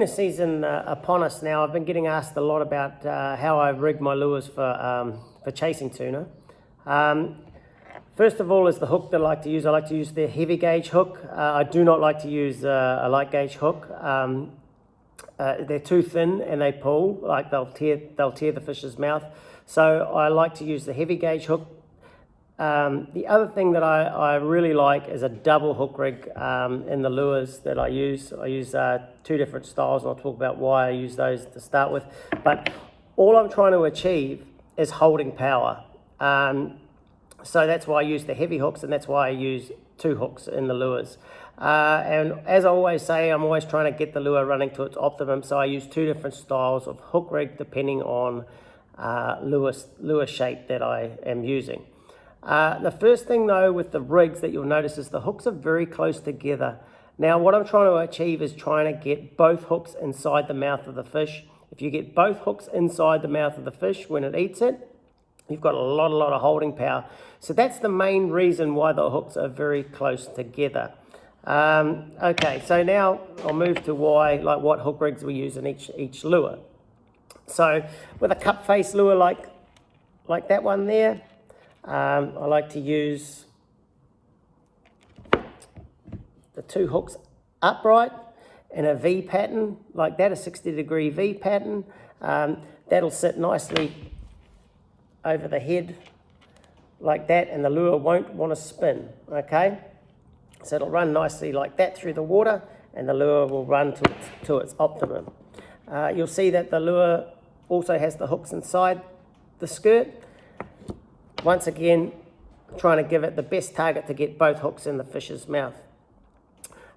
tuna season upon us now. I've been getting asked a lot about how I rig my lures for chasing tuna. First of all is the hook that I like to use. I like to use the heavy gauge hook. I do not like to use a light gauge hook. They're too thin and they pull, like they'll tear the fish's mouth. So I like to use the heavy gauge hook. The other thing that I really like is a double hook rig in the lures that I use. I use two different styles, and I'll talk about why I use those to start with. But all I'm trying to achieve is holding power. So that's why I use the heavy hooks, and that's why I use two hooks in the lures. And as I always say, I'm always trying to get the lure running to its optimum, so I use two different styles of hook rig depending on lure shape that I am using. The first thing though with the rigs that you'll notice is the hooks are very close together. Now what I'm trying to achieve is trying to get both hooks inside the mouth of the fish. If you get both hooks inside the mouth of the fish when it eats it, you've got a lot of holding power. So that's the main reason why the hooks are very close together. Okay, so now I'll move to what hook rigs we use in each lure. So with a cup face lure like that one there, I like to use the two hooks upright in a V pattern like that, a 60-degree V pattern. That'll sit nicely over the head like that, and the lure won't want to spin, okay? So it'll run nicely like that through the water, and the lure will run to its optimum. You'll see that the lure also has the hooks inside the skirt. Once again, trying to give it the best target to get both hooks in the fish's mouth.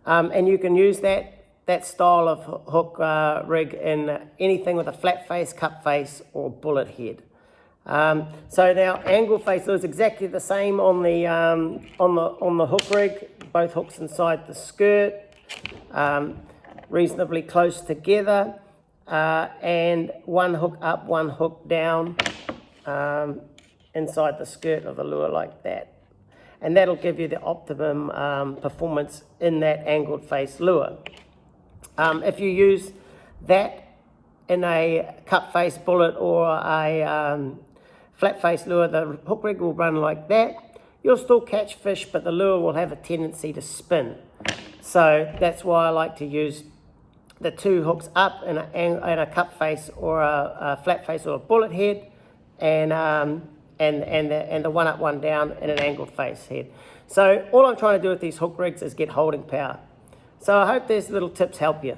And you can use that style of hook rig in anything with a flat face, cup face, or bullet head. So now angle face lure is exactly the same on the hook rig. Both hooks inside the skirt, reasonably close together, and one hook up, one hook down inside the skirt of the lure like that. And that'll give you the optimum performance in that angled face lure. If you use that in a cup face bullet or a flat face lure, the hook rig will run like that. You'll still catch fish, but the lure will have a tendency to spin. So that's why I like to use the two hooks up in a cup face or a flat face or a bullet head, and the one up, one down in an angled face head. So all I'm trying to do with these hook rigs is get holding power. So I hope these little tips help you.